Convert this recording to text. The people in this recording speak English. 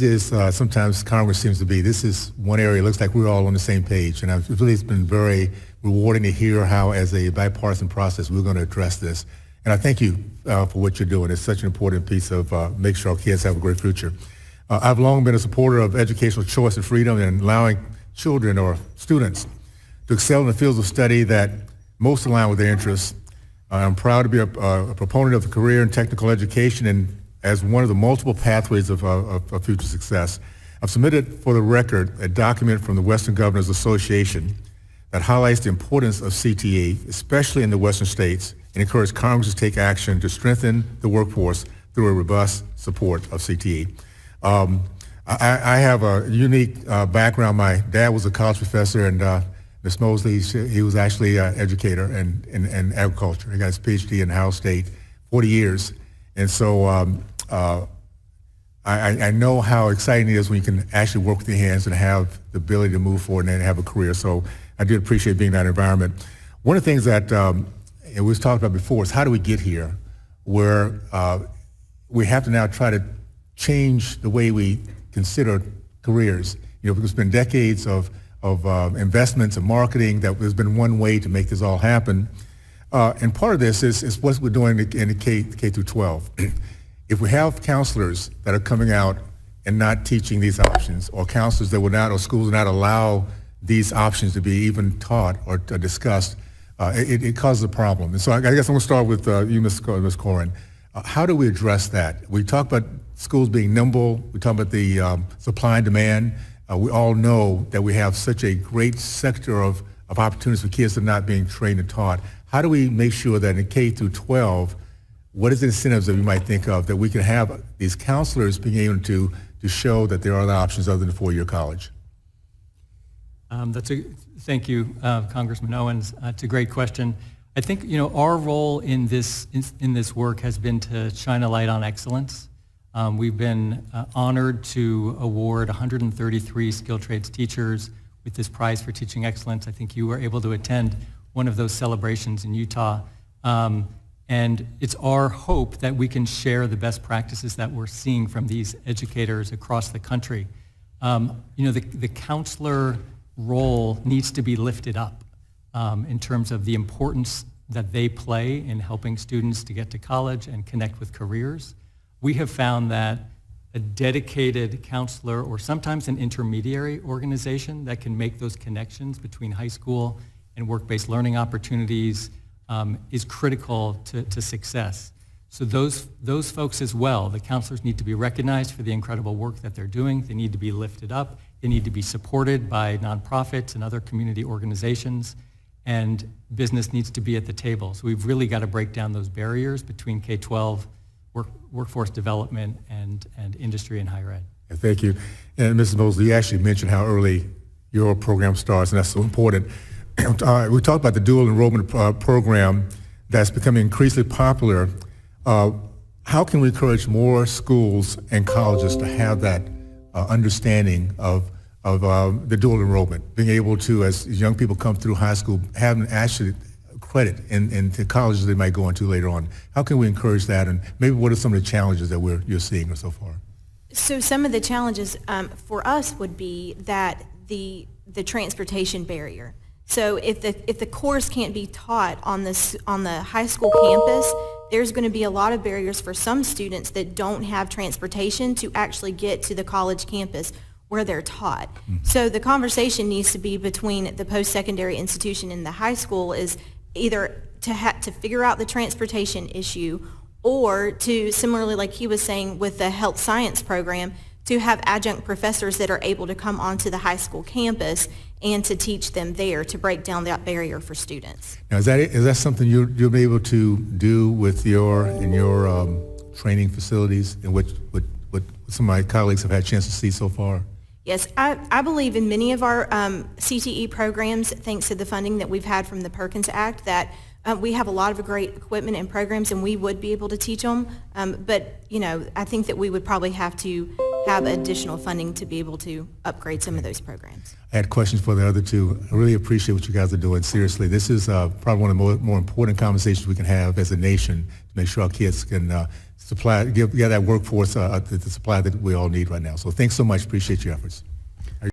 as is sometimes Congress seems to be, this is one area it looks like we're all on the same page. And it's been very rewarding to hear how, as a bipartisan process, we're going to address this. And I thank you for what you're doing. It's such an important piece of make sure our kids have a great future. I've long been a supporter of educational choice and freedom and allowing children or students to excel in the fields of study that most align with their interests. I'm proud to be a proponent of the career and technical education and as one of the multiple pathways of future success. I've submitted for the record a document from the Western Governors Association that highlights the importance of CTE, especially in the Western states, and encourage Congress to take action to strengthen the workforce through a robust support of CTE. I have a unique background. My dad was a college professor, and Ms. Mosley, he was actually an educator in agriculture. He got his PhD in Ohio State, 40 years. And so I know how exciting it is when you can actually work with your hands and have the ability to move forward and have a career. So I did appreciate being in that environment. One of the things that we was talked about before is how do we get here where we have to now try to change the way we consider careers. You know, because it's been decades of investments and marketing that there's been one way to make this all happen. And part of this is what we're doing in the K through 12. If we have counselors that are coming out and not teaching these options, or counselors that will not, or schools will not allow these options to be even taught or discussed, it causes a problem. And so I guess I'm going to start with you, Ms. Corin. How do we address that? We talk about schools being nimble. We talk about the supply and demand. We all know that we have such a great sector of opportunities for kids that are not being trained and taught. How do we make sure that in K through 12, what is the incentives that we might think of that we can have these counselors being able to show that there are other options other than a four-year college? Thank you, Congressman Owens. It's a great question. I think our role in this work has been to shine a light on excellence. We've been honored to award 133 skilled trades teachers with this prize for teaching excellence. I think you were able to attend one of those celebrations in Utah. And it's our hope that we can share the best practices that we're seeing from these educators across the country. The counselor role needs to be lifted up in terms of the importance that they play in helping students to get to college and connect with careers. We have found that a dedicated counselor or sometimes an intermediary organization that can make those connections between high school and work-based learning opportunities is critical to success. So those folks as well, the counselors need to be recognized for the incredible work that they're doing. They need to be lifted up. They need to be supported by nonprofits and other community organizations. And business needs to be at the table. So we've really got to break down those barriers between K-12 workforce development and industry and higher ed. Thank you. And Mrs. Mosley, you actually mentioned how early your program starts, and that's so important. We talked about the dual enrollment program that's becoming increasingly popular. How can we encourage more schools and colleges to have that understanding of the dual enrollment, being able to, as young people come through high school, having actually credit into colleges they might go into later on? How can we encourage that, and maybe what are some of the challenges that you're seeing so far? So some of the challenges for us would be that the transportation barrier. So if the course can't be taught on the high school campus, there's going to be a lot of barriers for some students that don't have transportation to actually get to the college campus where they're taught. Mm-hmm. So the conversation needs to be between the post-secondary institution and the high school is either to figure out the transportation issue, or to, similarly like he was saying with the health science program, to have adjunct professors that are able to come onto the high school campus and to teach them there to break down that barrier for students. Now, is that something you'll be able to do with your training facilities, and what some of my colleagues have had a chance to see so far? Yes, I believe in many of our CTE programs, thanks to the funding that we've had from the Perkins Act, that we have a lot of great equipment and programs, and we would be able to teach them. But I think that we would probably have to have additional funding to be able to upgrade some of those programs. I had questions for the other two. I really appreciate what you guys are doing. Seriously, this is probably one of the more important conversations we can have as a nation to make sure our kids can supply, give that workforce the supply that we all need right now. So thanks so much. Appreciate your efforts.